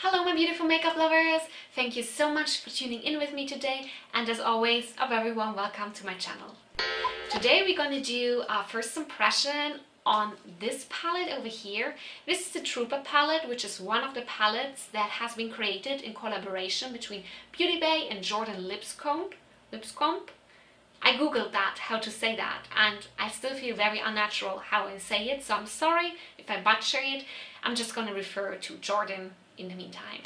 Hello my beautiful makeup lovers! Thank you so much for tuning in with me today, and as always, a very warm welcome to my channel. Today we're going to do our first impression on this palette over here. This is the Trooper palette, which is one of the palettes that has been created in collaboration between Beauty Bay and Jordan Lipscombe. I googled that, how to say that, and I still feel very unnatural how I say it, so I'm sorry if I butcher it. I'm just going to refer to Jordan in the meantime.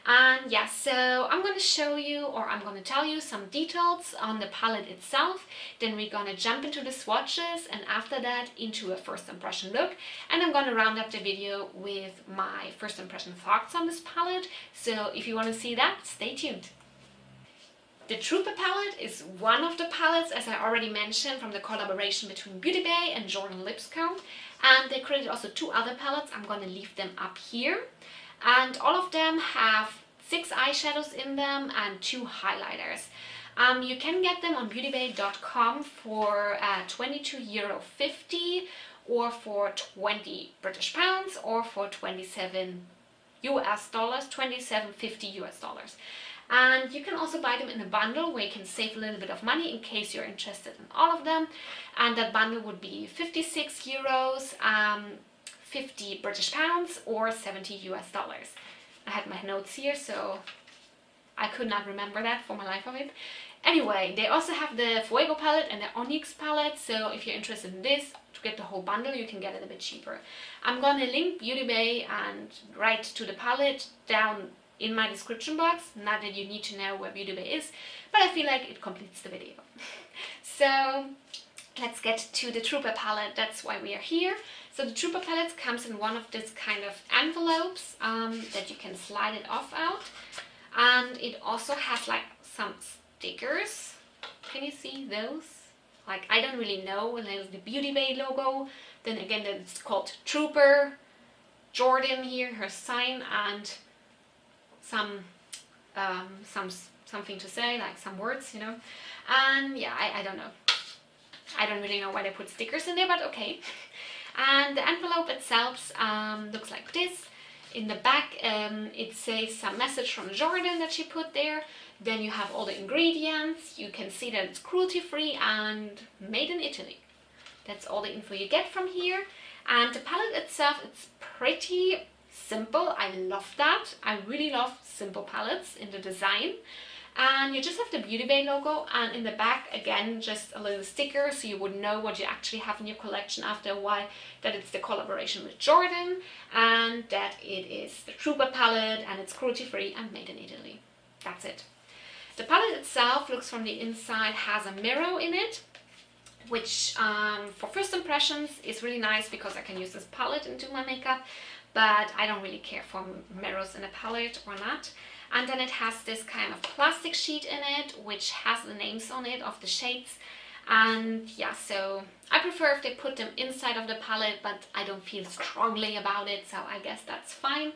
And yeah, so I'm going to show you, or I'm going to tell you some details on the palette itself. Then we're going to jump into the swatches, and after that into a first impression look. And I'm going to round up the video with my first impression thoughts on this palette. So if you want to see that, stay tuned. The Trooper palette is one of the palettes, as I already mentioned, from the collaboration between Beauty Bay and Jordan Lipscombe. And they created also two other palettes. I'm going to leave them up here. And all of them have 6 eyeshadows in them and 2 highlighters. You can get them on Bia.and.the.makeup for €22.50 or for 20 British pounds or for $27 US, $27.50 US. And you can also buy them in a bundle where you can save a little bit of money in case you're interested in all of them. And that bundle would be €56, 50 British pounds or $70 US. I had my notes here, so I could not remember that for my life of it. Anyway, they also have the Fuego palette and the Onyx palette, so if you're interested in this, to get the whole bundle, you can get it a bit cheaper. I'm gonna link Beauty Bay and right to the palette down in my description box. Not that you need to know where Beauty Bay is, but I feel like it completes the video. So let's get to the Trooper palette. That's why we are here. So the Trooper palette comes in one of this kind of envelopes that you can slide it off out. And it also has like some stickers. Can you see those? Like, I don't really know. And there's the Beauty Bay logo. Then again, it's called Trooper. Jordan here, her sign, and something to say, like some words, you know. And yeah, I don't know. I don't really know why they put stickers in there, but okay. And the envelope itself looks like this. In the back it says some message from Jordan that she put there. Then you have all the ingredients. You can see that it's cruelty free and made in Italy. That's all the info you get from here. And the palette itself, it's pretty simple. I love that. I really love simple palettes in the design. And you just have the Beauty Bay logo, and in the back again just a little sticker so you would know what you actually have in your collection after a while, that it's the collaboration with Jordan and that it is the Trooper palette and it's cruelty free and made in Italy. That's it. The palette itself looks from the inside, has a mirror in it, which for first impressions is really nice because I can use this palette and do my makeup, but I don't really care for mirrors in a palette or not. And then it has this kind of plastic sheet in it, which has the names on it of the shades. And yeah, so I prefer if they put them inside of the palette, but I don't feel strongly about it, so I guess that's fine.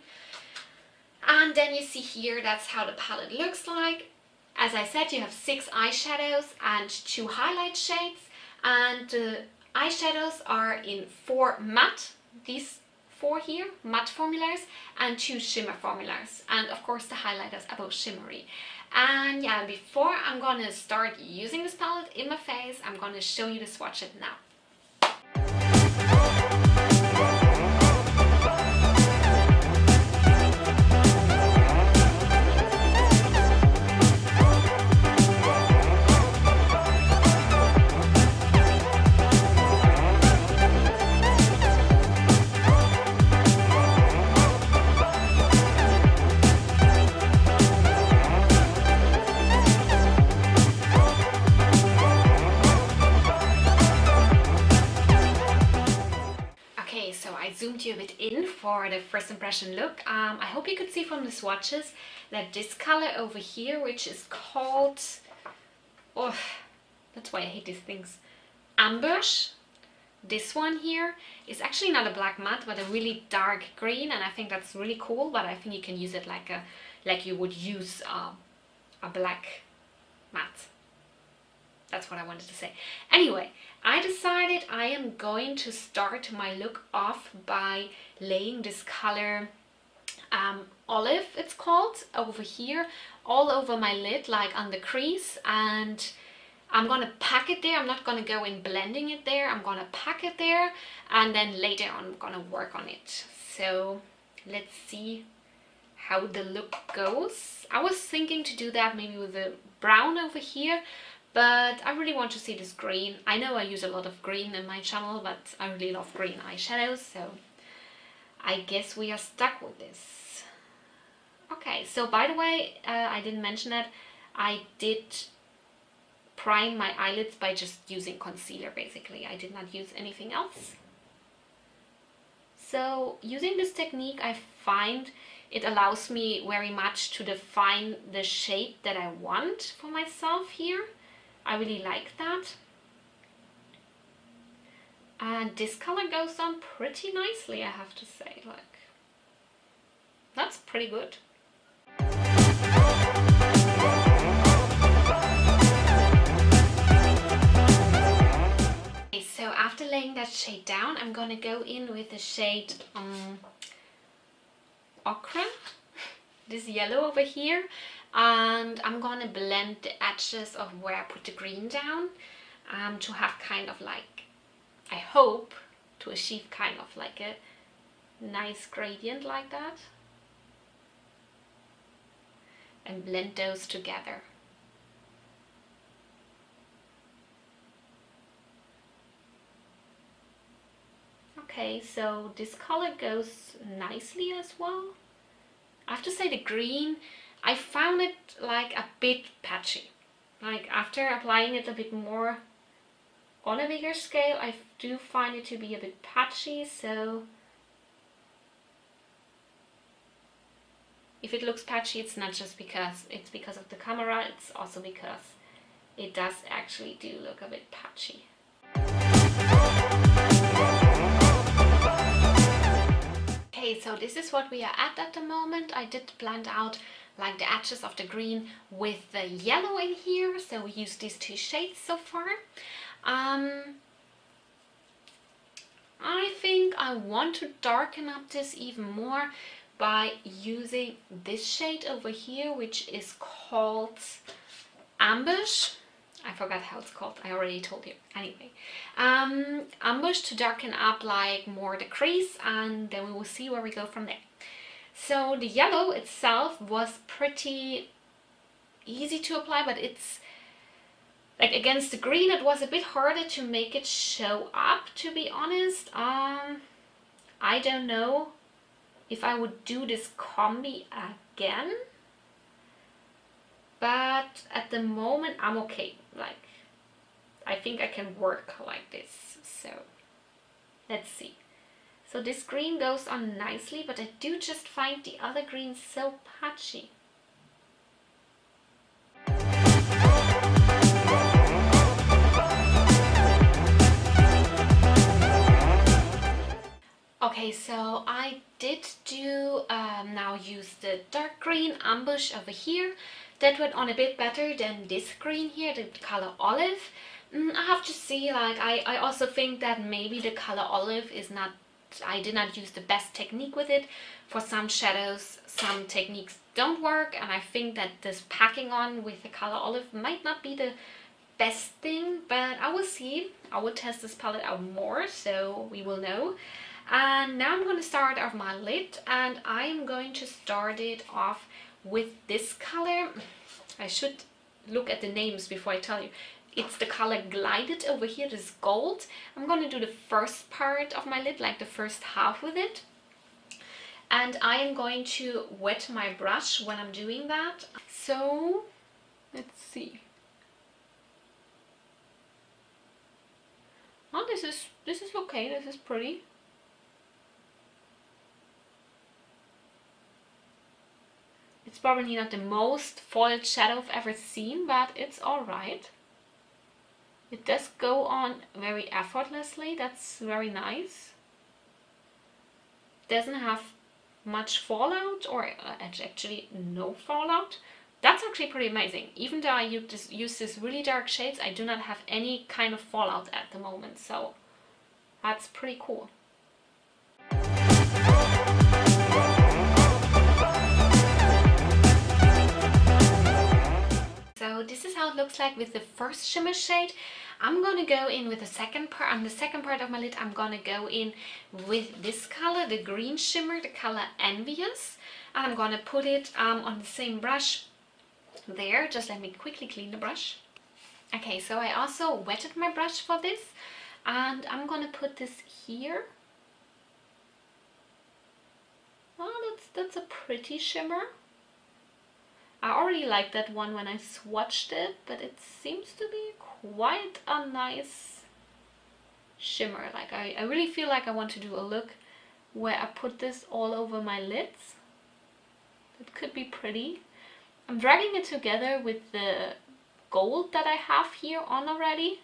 And then you see here, that's how the palette looks like. As I said, you have 6 eyeshadows and 2 highlight shades. And the eyeshadows are in 4 matte, these 4 here, matte formulas, and 2 shimmer formulas. And of course the highlighters are both shimmery. And yeah, before I'm gonna start using this palette in my face, I'm gonna show you the swatch it now. Zoomed you a bit in for the first impression look. I hope you could see from the swatches that this color over here, which is called, oh, that's why I hate these things, ambush. This one here is actually not a black matte, but a really dark green, and I think that's really cool. But I think you can use it like you would use a black matte. That's what I wanted to say. Anyway, I decided I am going to start my look off by laying this color Olive, it's called, over here, all over my lid, like on the crease, and I'm gonna pack it there. I'm not gonna go in blending it there. I'm gonna pack it there, and then later on I'm gonna work on it. So let's see how the look goes. I was thinking to do that maybe with the brown over here, but I really want to see this green. I know I use a lot of green in my channel, but I really love green eyeshadows, so I guess we are stuck with this. Okay, so by the way, I didn't mention that I did prime my eyelids by just using concealer basically. I did not use anything else. So using this technique, I find it allows me very much to define the shape that I want for myself here. I really like that. And this color goes on pretty nicely, I have to say. Like, that's pretty good. Okay, so after laying that shade down, I'm gonna go in with the shade Ochre, this yellow over here, and I'm gonna blend the edges of where I put the green down to have kind of like, I hope to achieve kind of like a nice gradient like that, and blend those together. Okay, so this color goes nicely as well. I have to say the green, I found it like a bit patchy. Like after applying it a bit more on a bigger scale, I do find it to be a bit patchy, so if it looks patchy, it's not just because it's because of the camera, it's also because it does actually do look a bit patchy. Okay, so this is what we are at the moment. I did blend out like the edges of the green with the yellow in here, so we used these two shades so far. I think I want to darken up this even more by using this shade over here, which is called Ambush. I forgot how it's called, I already told you. Anyway, Ambush, to darken up like more the crease, and then we will see where we go from there. So the yellow itself was pretty easy to apply, but it's like against the green it was a bit harder to make it show up, to be honest. I don't know if I would do this combi again, but at the moment I'm okay. Like, I think I can work like this, so let's see. So this green goes on nicely, but I do just find the other green so patchy. Okay, so I did do now use the dark green Ambush over here. That went on a bit better than this green here, the color Olive. I have to see, like, I also think that maybe the color Olive is not, I did not use the best technique with it. For some shadows, some techniques don't work, and I think that this packing on with the color Olive might not be the best thing, but I will see. I will test this palette out more, so we will know. And now I'm going to start off my lid, and I'm going to start it off with this color. I should look at the names before I tell you. It's the color Glided over here, this gold. I'm going to do the first part of my lid, like the first half with it. And I am going to wet my brush when I'm doing that. So, let's see. Oh, this is okay, this is pretty. It's probably not the most foiled shadow I've ever seen, but it's alright. It does go on very effortlessly, that's very nice. Doesn't have much fallout, or actually no fallout. That's actually pretty amazing. Even though I use this really dark shades, I do not have any kind of fallout at the moment, so that's pretty cool. looks like with the first shimmer shade. I'm gonna go in with the second part. On the second part of my lid, I'm gonna go in with this color, the green shimmer, the color Envious. And I'm gonna put it on the same brush there. Just let me quickly clean the brush. Okay, so I also wetted my brush for this. And I'm gonna put this here. Oh, that's a pretty shimmer. I already liked that one when I swatched it, but it seems to be quite a nice shimmer. Like I really feel like I want to do a look where I put this all over my lids. It could be pretty. I'm dragging it together with the gold that I have here on already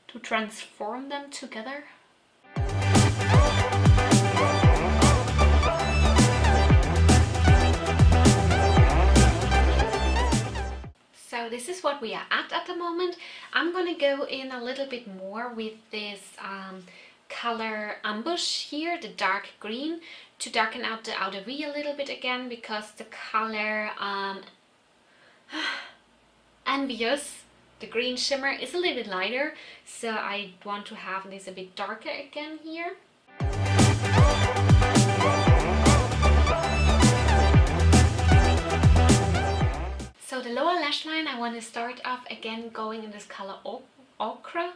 to transform them together. So this is what we are at the moment. I'm gonna go in a little bit more with this color Ambush here, the dark green, to darken out the outer V a little bit again, because the color Envious, the green shimmer, is a little bit lighter, so I want to have this a bit darker again here. So the lower lash line, I want to start off again going in this color Ochre.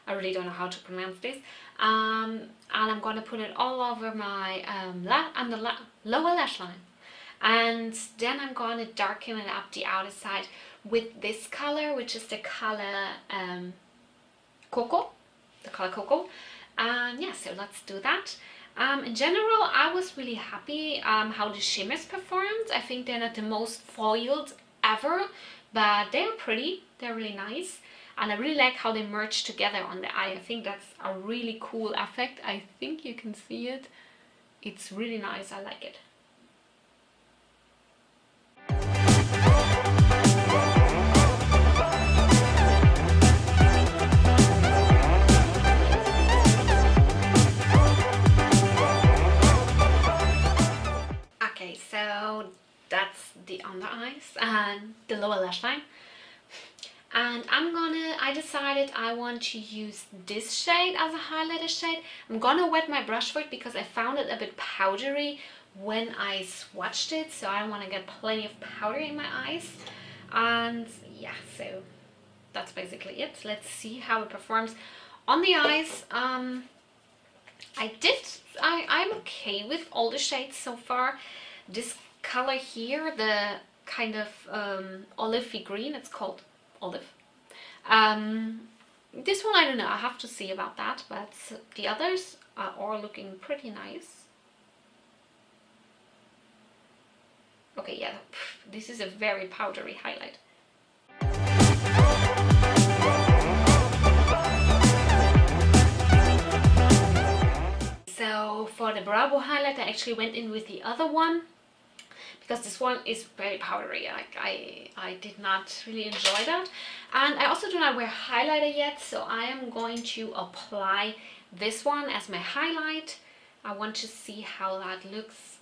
I really don't know how to pronounce this. And I'm going to put it all over my lower lash line. And then I'm going to darken it up the outer side with this color, which is the color Cocoa. The color Cocoa. And yeah, so let's do that. In general, I was really happy how the shimmers performed. I think they're not the most foiled ever, but they're pretty. They're really nice. And I really like how they merge together on the eye. I think that's a really cool effect. I think you can see it. It's really nice. I like it. So that's the under eyes and the lower lash line. And I decided I want to use this shade as a highlighter shade. I'm gonna wet my brush for it because I found it a bit powdery when I swatched it, so I want to get plenty of powder in my eyes. And yeah, so that's basically it. Let's see how it performs on the eyes. I'm okay with all the shades so far. This color here, the kind of olivey green, it's called Olive. This one I don't know, I have to see about that, but the others are all looking pretty nice. Okay, yeah, this is a very powdery highlight. So for the brow bone highlight, I actually went in with the other one, because this one is very powdery. Like I did not really enjoy that. And I also do not wear highlighter yet, so I am going to apply this one as my highlight. I want to see how that looks.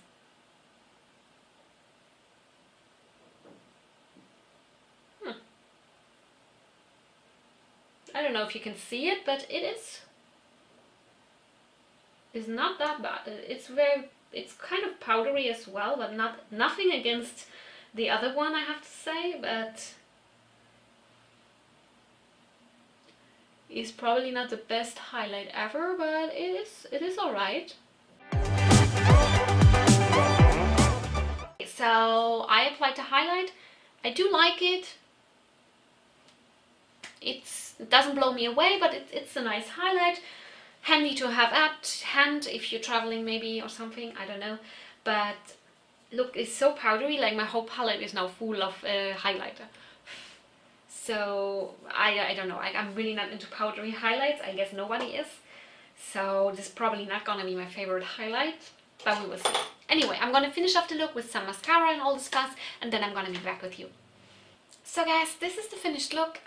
I don't know if you can see it, but it's not that bad. It's kind of powdery as well, but nothing against the other one, I have to say, but it's probably not the best highlight ever, but it is alright. So I applied the highlight. I do like it. It doesn't blow me away, but it's a nice highlight. Handy to have at hand if you're traveling maybe or something, I don't know. But look, it's so powdery, like my whole palette is now full of highlighter. So I don't know, I'm really not into powdery highlights. I guess nobody is. So this is probably not gonna be my favorite highlight, but we will see. Anyway, I'm gonna finish off the look with some mascara and all this stuff, and then I'm gonna be back with you. So guys, this is the finished look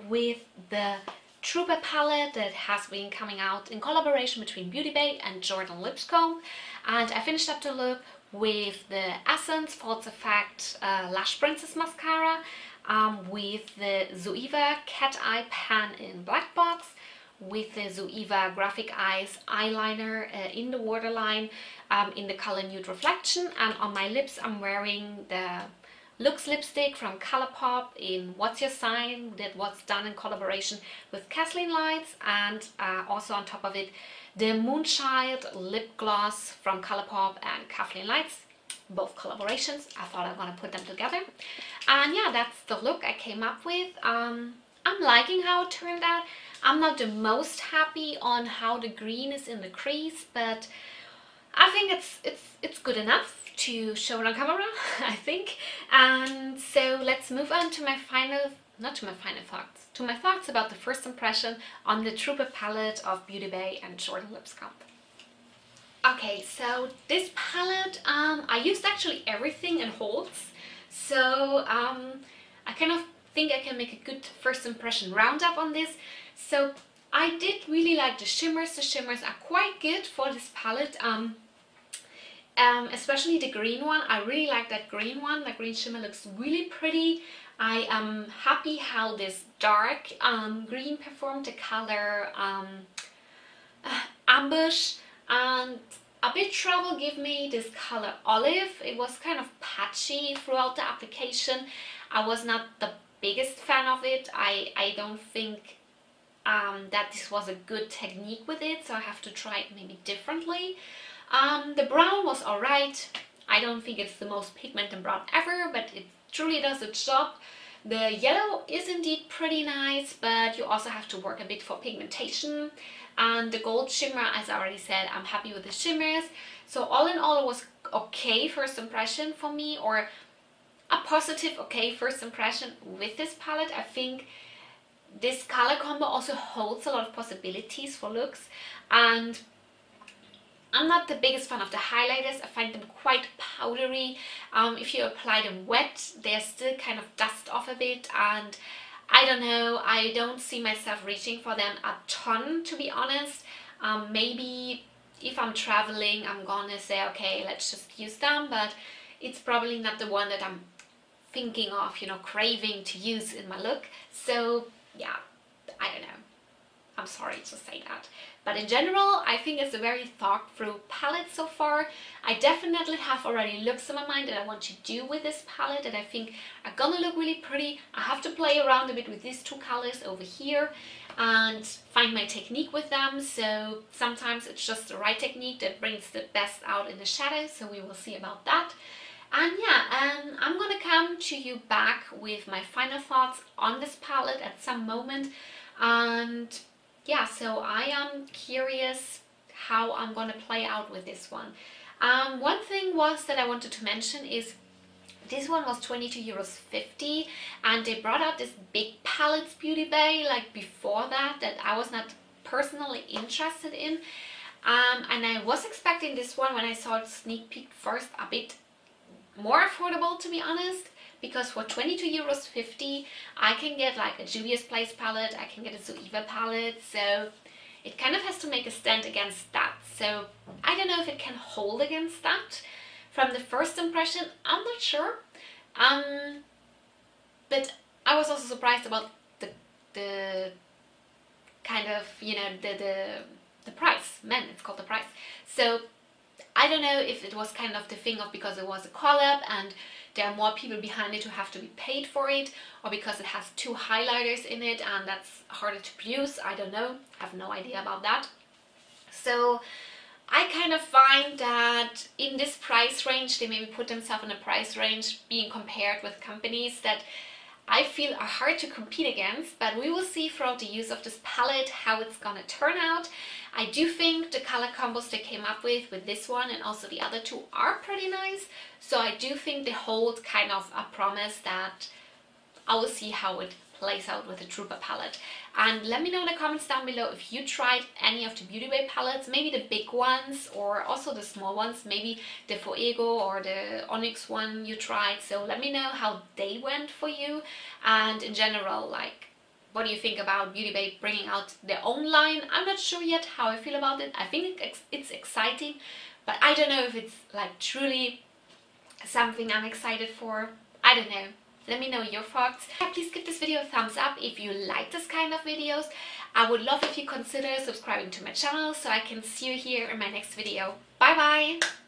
with the Trooper palette that has been coming out in collaboration between Beauty Bay and Jordan Lipscombe. And I finished up the look with the Essence False Effect Lash Princess Mascara, with the Zoeva Cat Eye Pen in Black Box, with the Zoeva Graphic Eyes eyeliner in the waterline in the color Nude Reflection, and on my lips I'm wearing the Lux lipstick from Colourpop in What's Your Sign, that was done in collaboration with Kathleen Lights, and also on top of it the Moonchild lip gloss from Colourpop and Kathleen Lights, both collaborations. I thought I'm gonna put them together, and yeah, that's the look I came up with. I'm liking how it turned out. I'm not the most happy on how the green is in the crease, but I think it's good enough to show it on camera, I think. And so let's move on to my to my thoughts about the first impression on the Trooper palette of Beauty Bay and Jordan Lipscombe. Okay, so this palette, I used actually everything in holds, so I kind of think I can make a good first impression roundup on this. So I did really like the shimmers. The shimmers are quite good for this palette, especially the green one. I really like that green one. The green shimmer looks really pretty. I am happy how this dark green performed, the color ambush, and a bit trouble give me this color olive. It was kind of patchy throughout the application. I was not the biggest fan of it. I don't think that this was a good technique with it, so I have to try it maybe differently. The brown was alright. I don't think it's the most pigmented brown ever, but it truly does its job. The yellow is indeed pretty nice, but you also have to work a bit for pigmentation. And the gold shimmer, as I already said, I'm happy with the shimmers. So all in all, it was okay first impression for me, or a positive okay first impression with this palette. I think this color combo also holds a lot of possibilities for looks, and I'm not the biggest fan of the highlighters. I find them quite powdery. If you apply them wet, they're still kind of dust off a bit, and I don't know, I don't see myself reaching for them a ton, to be honest. Maybe if I'm traveling, I'm gonna say, okay, let's just use them, but it's probably not the one that I'm thinking of, you know, craving to use in my look. So yeah, I don't know. I'm sorry to say that. But in general, I think it's a very thought through palette so far. I definitely have already looks in my mind that I want to do with this palette that I think are gonna look really pretty. I have to play around a bit with these two colors over here and find my technique with them. So sometimes it's just the right technique that brings the best out in the shadows. So we will see about that. And yeah, I'm gonna come to you back with my final thoughts on this palette at some moment. And yeah, so I am curious how I'm gonna play out with this one. One thing was that I wanted to mention is this one was €22.50, and they brought out this big palettes Beauty Bay like before that I was not personally interested in. And I was expecting this one when I saw it sneak peek first a bit more affordable, to be honest, because for €22.50 I can get like a Juvia's Place palette, I can get a Zoeva palette, so it kind of has to make a stand against that. So I don't know if it can hold against that. From the first impression, I'm not sure. But I was also surprised about the kind of, you know, the price. Man, it's called the price. So I don't know if it was kind of the thing of because it was a collab and there are more people behind it who have to be paid for it, or because it has two highlighters in it and that's harder to produce. I don't know. I have no idea about that. So I kind of find that in this price range, they maybe put themselves in a price range being compared with companies that I feel are hard to compete against, but we will see throughout the use of this palette how it's gonna turn out. I do think the color combos they came up with this one and also the other two are pretty nice, so I do think they hold kind of a promise that I will see how it plays out with the Trooper palette. And let me know in the comments down below if you tried any of the Beauty Bay palettes, maybe the big ones or also the small ones, maybe the Fuego or the Onyx one you tried. So let me know how they went for you, and in general, like, what do you think about Beauty Bay bringing out their own line? I'm not sure yet how I feel about it. I think it's exciting, but I don't know if it's like truly something I'm excited for. I don't know. Let me know your thoughts. Please give this video a thumbs up if you like this kind of videos. I would love if you consider subscribing to my channel so I can see you here in my next video. Bye bye!